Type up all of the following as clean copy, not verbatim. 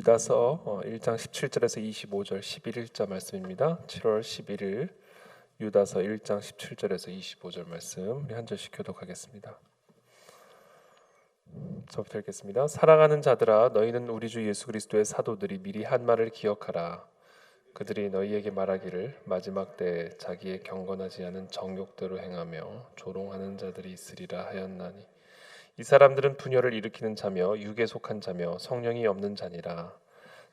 유다서 1장 17절에서 25절 11일자 말씀입니다. 7월 11일 유다서 1장 17절에서 25절 말씀 우리 한 절씩 교독하겠습니다. 저부터 읽겠습니다. 사랑하는 자들아, 너희는 우리 주 예수 그리스도의 사도들이 미리 한 말을 기억하라. 그들이 너희에게 말하기를 마지막 때에 자기의 경건하지 않은 정욕대로 행하며 조롱하는 자들이 있으리라 하였나니, 이 사람들은 분열을 일으키는 자며 육에 속한 자며 성령이 없는 자니라.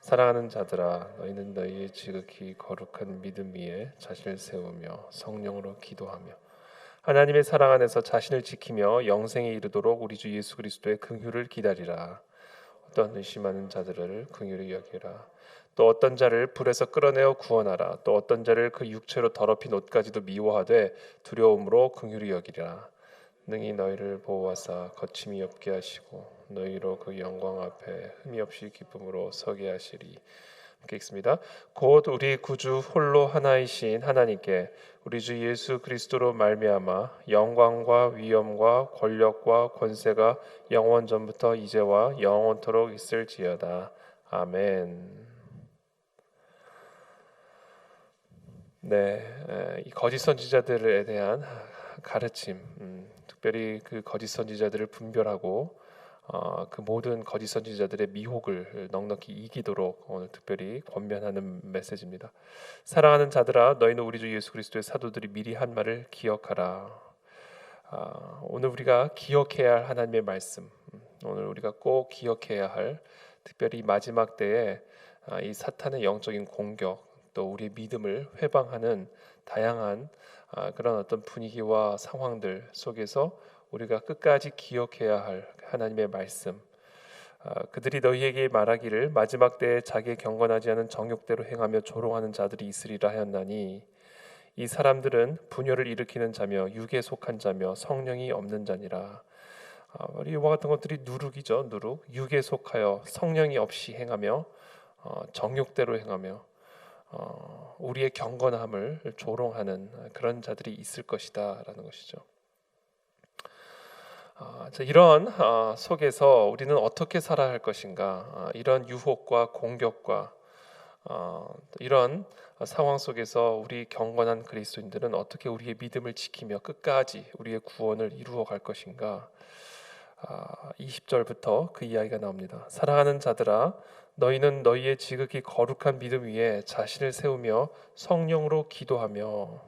사랑하는 자들아, 너희는 너희의 지극히 거룩한 믿음 위에 자신을 세우며 성령으로 기도하며 하나님의 사랑 안에서 자신을 지키며 영생에 이르도록 우리 주 예수 그리스도의 긍휼을 기다리라. 어떤 의심하는 자들을 긍휼히 여기라. 또 어떤 자를 불에서 끌어내어 구원하라. 또 어떤 자를 그 육체로 더럽힌 옷까지도 미워하되 두려움으로 긍휼히 여기라. 능히 너희를 보호하사 거침이 없게 하시고 너희로 그 영광 앞에 흠이 없이 기쁨으로 서게 하시리. 함께 읽습니다. 곧 우리 구주 홀로 하나이신 하나님께 우리 주 예수 그리스도로 말미암아 영광과 위엄과 권력과 권세가 영원 전부터 이제와 영원토록 있을지어다. 아멘. 네, 이 거짓 선지자들에 대한 가르침, 특별히 그 거짓 선지자들을 분별하고 그 모든 거짓 선지자들의 미혹을 넉넉히 이기도록 오늘 특별히 권면하는 메시지입니다. 사랑하는 자들아, 너희는 우리 주 예수 그리스도의 사도들이 미리 한 말을 기억하라. 오늘 우리가 기억해야 할 하나님의 말씀, 오늘 우리가 꼭 기억해야 할, 특별히 마지막 때에 이 사탄의 영적인 공격, 또 우리의 믿음을 회방하는 다양한 그런 어떤 분위기와 상황들 속에서 우리가 끝까지 기억해야 할 하나님의 말씀, 그들이 너희에게 말하기를 마지막 때에 자기의 경건하지 않은 정욕대로 행하며 조롱하는 자들이 있으리라 하였나니, 이 사람들은 분열을 일으키는 자며 육에 속한 자며 성령이 없는 자니라. 이와 같은 것들이 누룩이죠. 누룩. 육에 속하여 성령이 없이 행하며 정욕대로 행하며 우리의 경건함을 조롱하는 그런 자들이 있을 것이다 라는 것이죠. 이런 속에서 우리는 어떻게 살아야 할 것인가, 이런 유혹과 공격과 이런 상황 속에서 우리 경건한 그리스도인들은 어떻게 우리의 믿음을 지키며 끝까지 우리의 구원을 이루어 갈 것인가. 20절부터 그 이야기가 나옵니다. 사랑하는 자들아, 너희는 너희의 지극히 거룩한 믿음 위에 자신을 세우며 성령으로 기도하며,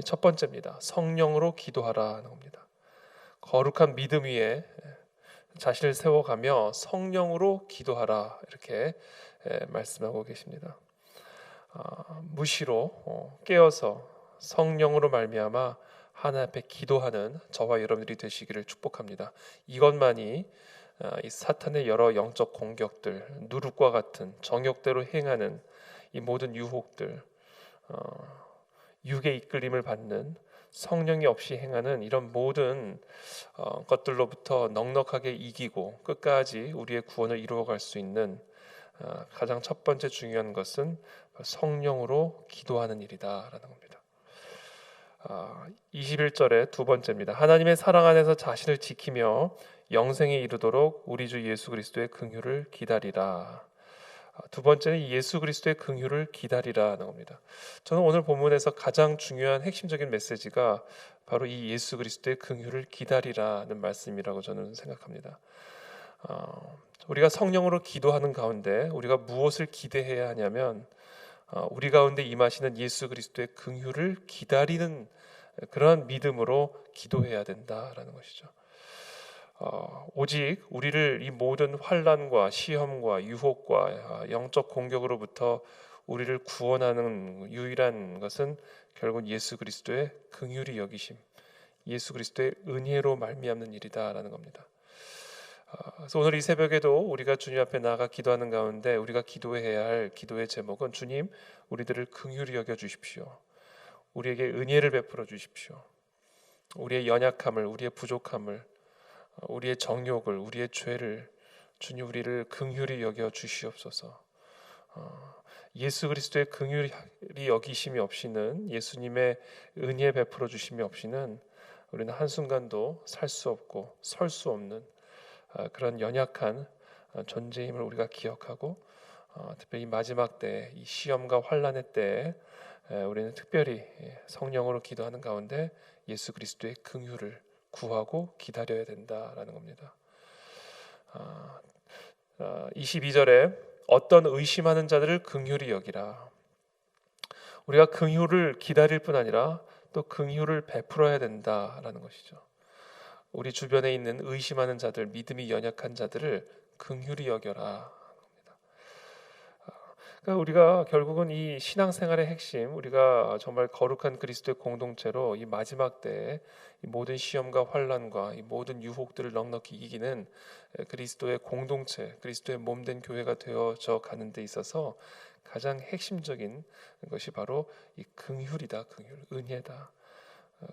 첫 번째입니다. 성령으로 기도하라는 겁니다. 거룩한 믿음 위에 자신을 세워가며 성령으로 기도하라, 이렇게 말씀하고 계십니다. 무시로 깨어서 성령으로 말미암아 하나님 앞에 기도하는 저와 여러분들이 되시기를 축복합니다. 이것만이 이 사탄의 여러 영적 공격들, 누룩과 같은 정욕대로 행하는 이 모든 유혹들, 육의 이끌림을 받는 성령이 없이 행하는 이런 모든 것들로부터 넉넉하게 이기고 끝까지 우리의 구원을 이루어갈 수 있는 가장 첫 번째 중요한 것은 성령으로 기도하는 일이다라는 겁니다. 21절의 두 번째입니다. 하나님의 사랑 안에서 자신을 지키며 영생에 이르도록 우리 주 예수 그리스도의 긍휼을 기다리라. 두 번째는 예수 그리스도의 긍휼을 기다리라는 겁니다. 저는 오늘 본문에서 가장 중요한 핵심적인 메시지가 바로 이 예수 그리스도의 긍휼을 기다리라는 말씀이라고 저는 생각합니다. 우리가 성령으로 기도하는 가운데 우리가 무엇을 기대해야 하냐면 우리 가운데 임하시는 예수 그리스도의 긍휼을 기다리는 그러한 믿음으로 기도해야 된다라는 것이죠. 오직 우리를 이 모든 환난과 시험과 유혹과 영적 공격으로부터 우리를 구원하는 유일한 것은 결국 예수 그리스도의 긍휼히 여기심, 예수 그리스도의 은혜로 말미암는 일이다라는 겁니다. 그래서 오늘 이 새벽에도 우리가 주님 앞에 나아가 기도하는 가운데 우리가 기도해야 할 기도의 제목은, 주님, 우리들을 긍휼히 여겨 주십시오. 우리에게 은혜를 베풀어 주십시오. 우리의 연약함을, 우리의 부족함을, 우리의 정욕을, 우리의 죄를 주님, 우리를 긍휼히 여겨 주시옵소서. 예수 그리스도의 긍휼히 여기심이 없이는, 예수님의 은혜 베풀어 주심이 없이는 우리는 한순간도 살 수 없고 설 수 없는 그런 연약한 존재임을 우리가 기억하고, 특별히 이 마지막 때, 이 시험과 환난의 때에 우리는 특별히 성령으로 기도하는 가운데 예수 그리스도의 긍휼을 구하고 기다려야 된다라는 겁니다. 22절에 어떤 의심하는 자들을 긍휼히 여기라. 우리가 긍휼을 기다릴 뿐 아니라 또 긍휼을 베풀어야 된다라는 것이죠. 우리 주변에 있는 의심하는 자들, 믿음이 연약한 자들을 긍휼히 여겨라. 그러니까 우리가 결국은 이 신앙생활의 핵심, 우리가 정말 거룩한 그리스도의 공동체로 이 마지막 때에 이 모든 시험과 환난과 이 모든 유혹들을 넉넉히 이기는 그리스도의 공동체, 그리스도의 몸된 교회가 되어져 가는 데 있어서 가장 핵심적인 것이 바로 이 긍휼이다, 긍휼, 은혜다.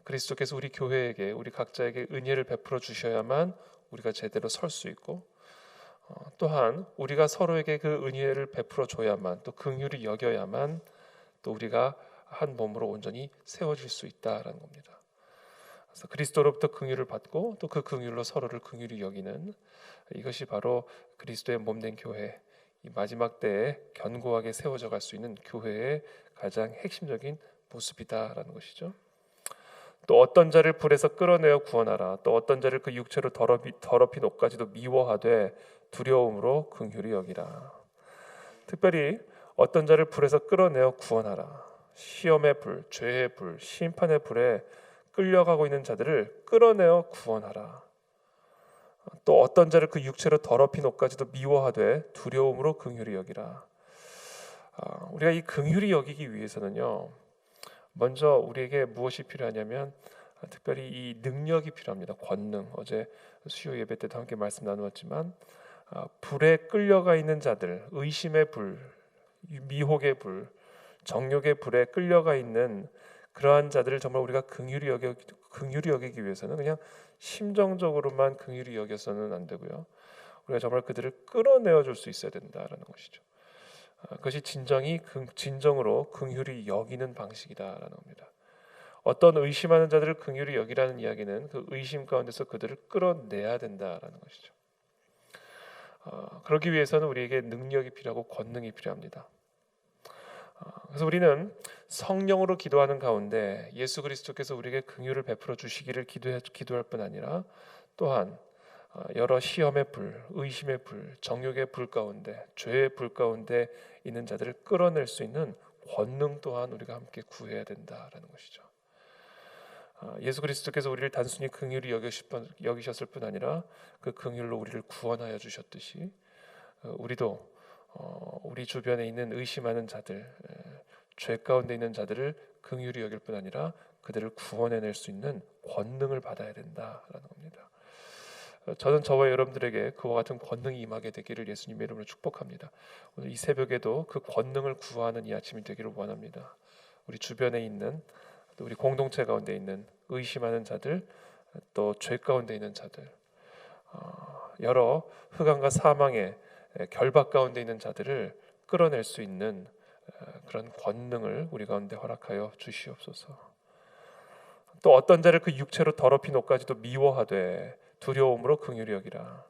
그리스도께서 우리 교회에게, 우리 각자에게 은혜를 베풀어 주셔야만 우리가 제대로 설 수 있고, 또한 우리가 서로에게 그 은혜를 베풀어 줘야만, 또 긍휼히 여겨야만 또 우리가 한 몸으로 온전히 세워질 수 있다라는 겁니다. 그래서 그리스도로부터 긍휼을 받고 또 그 긍휼로 서로를 긍휼히 여기는 이것이 바로 그리스도의 몸된 교회, 이 마지막 때에 견고하게 세워져 갈 수 있는 교회의 가장 핵심적인 모습이다라는 것이죠. 또 어떤 자를 불에서 끌어내어 구원하라. 또 어떤 자를 그 육체로 더럽힌 옷까지도 미워하되 두려움으로 긍휼히 여기라. 특별히 어떤 자를 불에서 끌어내어 구원하라. 시험의 불, 죄의 불, 심판의 불에 끌려가고 있는 자들을 끌어내어 구원하라. 또 어떤 자를 그 육체로 더럽힌 옷까지도 미워하되 두려움으로 긍휼히 여기라. 우리가 이 긍휼히 여기기 위해서는요, 먼저 우리에게 무엇이 필요하냐면 특별히 이 능력이 필요합니다. 권능. 어제 수요 예배 때도 함께 말씀 나누었지만 불에 끌려가 있는 자들, 의심의 불, 미혹의 불, 정욕의 불에 끌려가 있는 그러한 자들을 정말 우리가 긍휼히 여기기 위해서는 그냥 심정적으로만 긍휼히 여겨서는 안 되고요. 우리가 정말 그들을 끌어내어 줄 수 있어야 된다라는 것이죠. 그것이 진정으로 긍휼히 여기는 방식이다라는 겁니다. 어떤 의심하는 자들을 긍휼히 여기라는 이야기는 그 의심 가운데서 그들을 끌어내야 된다라는 것이죠. 그러기 위해서는 우리에게 능력이 필요하고 권능이 필요합니다. 그래서 우리는 성령으로 기도하는 가운데 예수 그리스도께서 우리에게 긍휼을 베풀어 주시기를 기도할 뿐 아니라 또한 여러 시험의 불, 의심의 불, 정욕의 불 가운데, 죄의 불 가운데 있는 자들을 끌어낼 수 있는 권능 또한 우리가 함께 구해야 된다라는 것이죠. 예수 그리스도께서 우리를 단순히 긍휼히 여기셨을 뿐 아니라 그 긍휼로 우리를 구원하여 주셨듯이 우리도 우리 주변에 있는 의심하는 자들, 죄 가운데 있는 자들을 긍휼히 여길 뿐 아니라 그들을 구원해낼 수 있는 권능을 받아야 된다라는 겁니다. 저는 저와 여러분들에게 그와 같은 권능이 임하게 되기를 예수님의 이름으로 축복합니다. 오늘 이 새벽에도 그 권능을 구하는 이 아침이 되기를 원합니다. 우리 주변에 있는, 또 우리 공동체 가운데 있는 의심하는 자들, 또 죄 가운데 있는 자들, 여러 흑암과 사망의 결박 가운데 있는 자들을 끌어낼 수 있는 그런 권능을 우리 가운데 허락하여 주시옵소서. 또 어떤 자를 그 육체로 더럽힌 옷까지도 미워하되 두려움으로 긍휼히 여기라.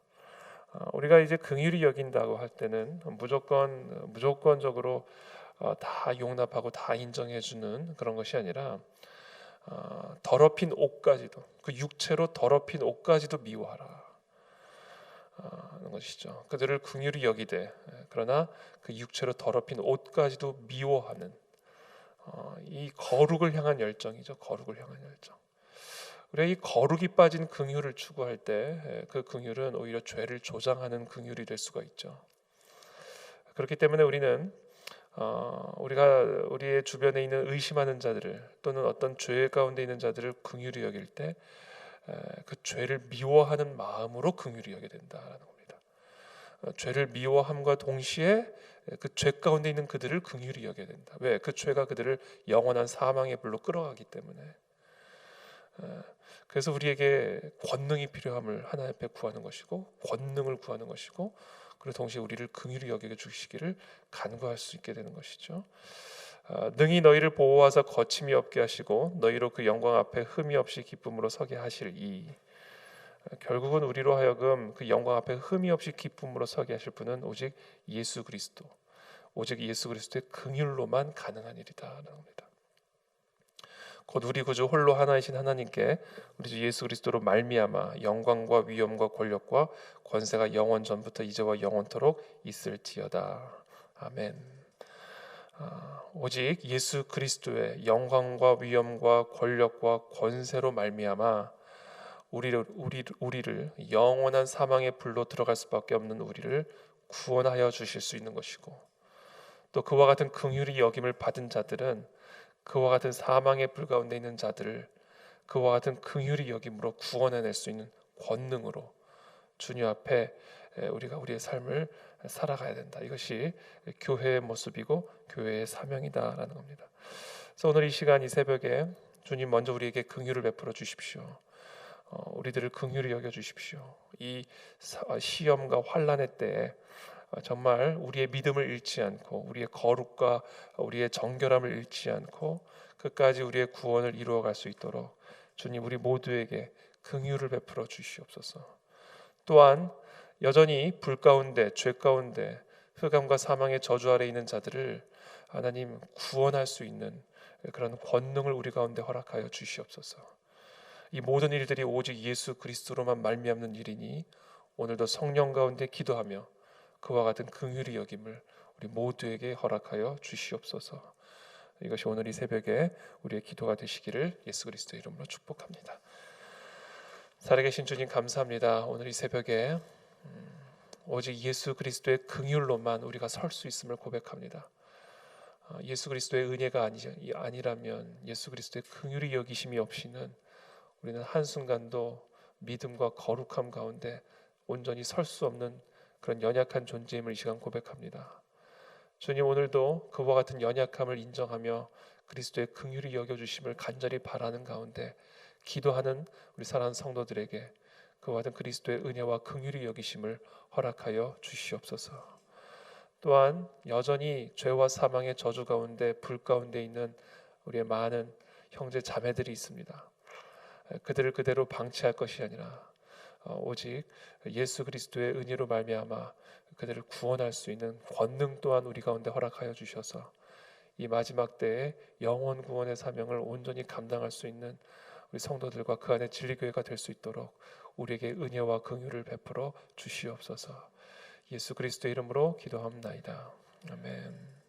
우리가 이제 긍휼히 여긴다고 할 때는 무조건적으로 다 용납하고 다 인정해주는 그런 것이 아니라 더럽힌 옷까지도, 그 육체로 더럽힌 옷까지도 미워하라 하는 것이죠. 그들을 긍휼히 여기되 그러나 그 육체로 더럽힌 옷까지도 미워하는 이 거룩을 향한 열정이죠. 거룩을 향한 열정. 우리가 이 거룩이 빠진 긍휼을 추구할 때 그 긍휼은 오히려 죄를 조장하는 긍휼이 될 수가 있죠. 그렇기 때문에 우리는 우리가 우리의 주변에 있는 의심하는 자들을 또는 어떤 죄 가운데 있는 자들을 긍휼히 여길 때 그 죄를 미워하는 마음으로 긍휼히 여겨야 된다라는 겁니다. 죄를 미워함과 동시에 그 죄 가운데 있는 그들을 긍휼히 여겨야 된다. 왜? 그 죄가 그들을 영원한 사망의 불로 끌어가기 때문에. 그래서 우리에게 권능이 필요함을 하나님 앞에 구하는 것이고, 권능을 구하는 것이고, 그리고 동시에 우리를 긍휼히 여겨 주시기를 간구할 수 있게 되는 것이죠. 능히 너희를 보호하사 거침이 없게 하시고 너희로 그 영광 앞에 흠이 없이 기쁨으로 서게 하실 이. 결국은 우리로 하여금 그 영광 앞에 흠이 없이 기쁨으로 서게 하실 분은 오직 예수 그리스도. 오직 예수 그리스도의 긍휼로만 가능한 일이다라는 겁니다. 곧 우리 구주 홀로 하나이신 하나님께 우리 주 예수 그리스도로 말미암아 영광과 위엄과 권력과 권세가 영원 전부터 이제와 영원토록 있을지어다. 아멘. 오직 예수 그리스도의 영광과 위엄과 권력과 권세로 말미암아 우리를 영원한 사망의 불로 들어갈 수밖에 없는 우리를 구원하여 주실 수 있는 것이고, 또 그와 같은 긍휼히 여김을 받은 자들은 그와 같은 사망의 불 가운데 있는 자들을 그와 같은 긍휼히 여김으로 구원해낼 수 있는 권능으로 주님 앞에 우리가 우리의 삶을 살아가야 된다. 이것이 교회의 모습이고 교회의 사명이다라는 겁니다. 그래서 오늘 이 시간 이 새벽에 주님 먼저 우리에게 긍휼을 베풀어 주십시오. 우리들을 긍휼히 여겨 주십시오. 이 시험과 환난의 때에 정말 우리의 믿음을 잃지 않고 우리의 거룩과 우리의 정결함을 잃지 않고 끝까지 우리의 구원을 이루어갈 수 있도록 주님 우리 모두에게 긍휼을 베풀어 주시옵소서. 또한 여전히 불 가운데 죄 가운데 흑암과 사망의 저주 아래 있는 자들을 하나님 구원할 수 있는 그런 권능을 우리 가운데 허락하여 주시옵소서. 이 모든 일들이 오직 예수 그리스도로만 말미암는 일이니 오늘도 성령 가운데 기도하며 그와 같은 긍휼히 여김을 우리 모두에게 허락하여 주시옵소서. 이것이 오늘 이 새벽에 우리의 기도가 되시기를 예수 그리스도의 이름으로 축복합니다. 살아계신 주님 감사합니다. 오늘 이 새벽에 오직 예수 그리스도의 긍휼로만 우리가 설 수 있음을 고백합니다. 예수 그리스도의 은혜가 아니라면 예수 그리스도의 긍휼히 여기심이 없이는 우리는 한순간도 믿음과 거룩함 가운데 온전히 설 수 없는 그런 연약한 존재임을 이 시간 고백합니다. 주님 오늘도 그와 같은 연약함을 인정하며 그리스도의 긍휼히 여겨주심을 간절히 바라는 가운데 기도하는 우리 사랑하는 성도들에게 그와 같은 그리스도의 은혜와 긍휼히 여기심을 허락하여 주시옵소서. 또한 여전히 죄와 사망의 저주 가운데 불 가운데 있는 우리의 많은 형제 자매들이 있습니다. 그들을 그대로 방치할 것이 아니라 오직 예수 그리스도의 은혜로 말미암아 그들을 구원할 수 있는 권능 또한 우리 가운데 허락하여 주셔서 이 마지막 때에 영원 구원의 사명을 온전히 감당할 수 있는 우리 성도들과 그 안에 진리교회가 될 수 있도록 우리에게 은혜와 긍휼을 베풀어 주시옵소서. 예수 그리스도의 이름으로 기도합나이다. 아멘.